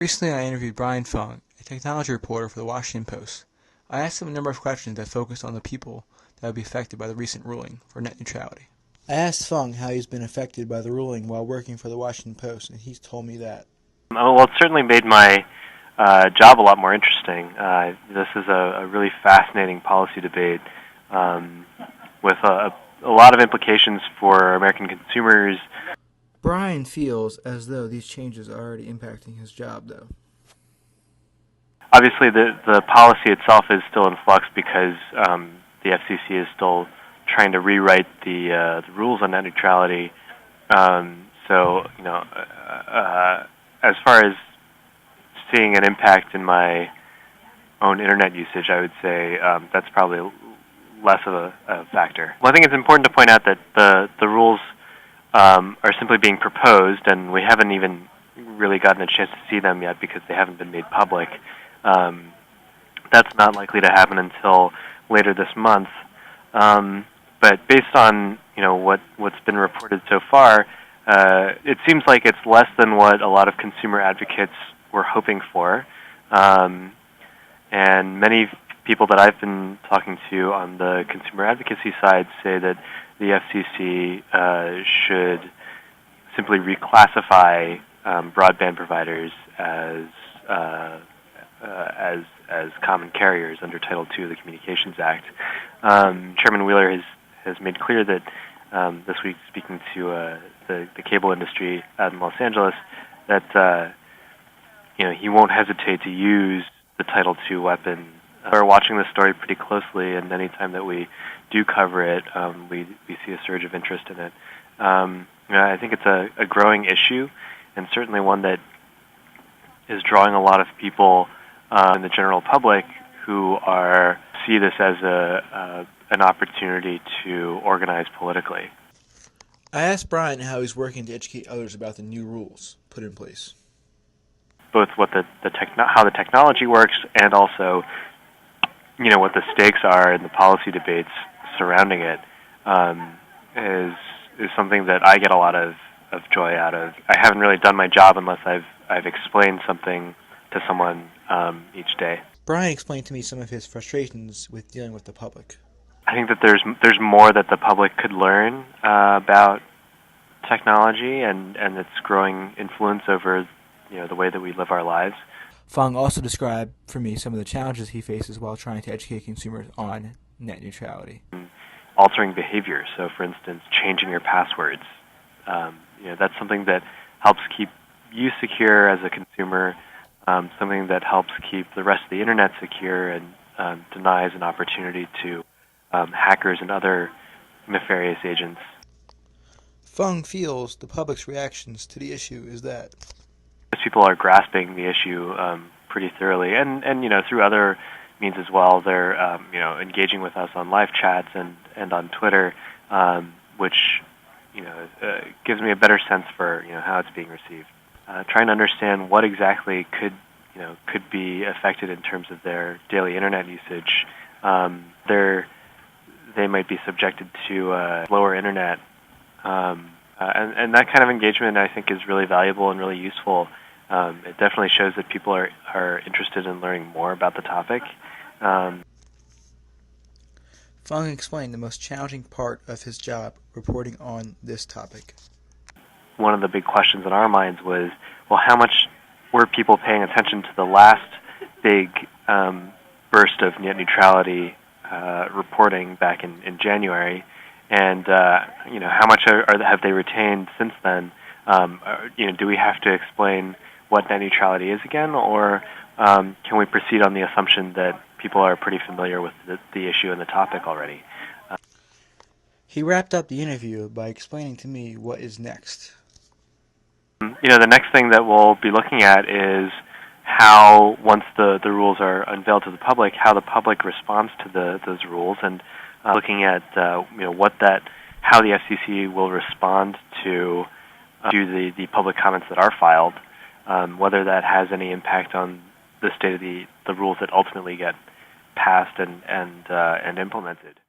Recently I interviewed Brian Fung, a technology reporter for the Washington Post. I asked him a number of questions that focused on the people that would be affected by the recent ruling for net neutrality. I asked Fung how he's been affected by the ruling while working for the Washington Post, and he's told me that. Well, it certainly made my job a lot more interesting. This is a really fascinating policy debate with a lot of implications for American consumers. Brian feels as though these changes are already impacting his job, though. Obviously, the policy itself is still in flux because the FCC is still trying to rewrite the rules on net neutrality. So, as far as seeing an impact in my own internet usage, I would say that's probably less of a factor. Well, I think it's important to point out that the rules are simply being proposed, and we haven't even really gotten a chance to see them yet because they haven't been made public. That's not likely to happen until later this month. But based on what's been reported so far, it seems like it's less than what a lot of consumer advocates were hoping for. And many people that I've been talking to on the consumer advocacy side say that the FCC should simply reclassify broadband providers as common carriers under Title II of the Communications Act. Chairman Wheeler has made clear that this week, speaking to the cable industry out in Los Angeles, that he won't hesitate to use the Title II weapon. We're watching this story pretty closely, and anytime that we do cover it, we see a surge of interest in it. I think it's a growing issue, and certainly one that is drawing a lot of people in the general public who see this as an opportunity to organize politically. I asked Brian how he's working to educate others about the new rules put in place. Both what how the technology works, and also what the stakes are in the policy debates surrounding it, is something that I get a lot of joy out of. I haven't really done my job unless I've explained something to someone each day. Brian explained to me some of his frustrations with dealing with the public. I think that there's more that the public could learn about technology and its growing influence over the way that we live our lives. Fung also described for me some of the challenges he faces while trying to educate consumers on net neutrality. Altering behavior, so for instance, changing your passwords. That's something that helps keep you secure as a consumer, something that helps keep the rest of the internet secure and denies an opportunity to hackers and other nefarious agents. Fung feels the public's reactions to the issue is that people are grasping the issue pretty thoroughly, and through other means as well. They're engaging with us on live chats and on Twitter, which gives me a better sense for how it's being received. Trying to understand what exactly could be affected in terms of their daily internet usage. They might be subjected to slower internet, and that kind of engagement I think is really valuable and really useful. It definitely shows that people are interested in learning more about the topic. Fung explained the most challenging part of his job reporting on this topic. One of the big questions in our minds was, well, how much were people paying attention to the last big burst of net neutrality reporting back in January, and how much have they retained since then? Do we have to explain what net neutrality is again, or can we proceed on the assumption that people are pretty familiar with the issue and the topic already? He wrapped up the interview by explaining to me what is next. The next thing that we'll be looking at is how, once the rules are unveiled to the public, how the public responds to those rules, and looking at how the FCC will respond to the public comments that are filed, whether that has any impact on the state of the rules that ultimately get passed and implemented.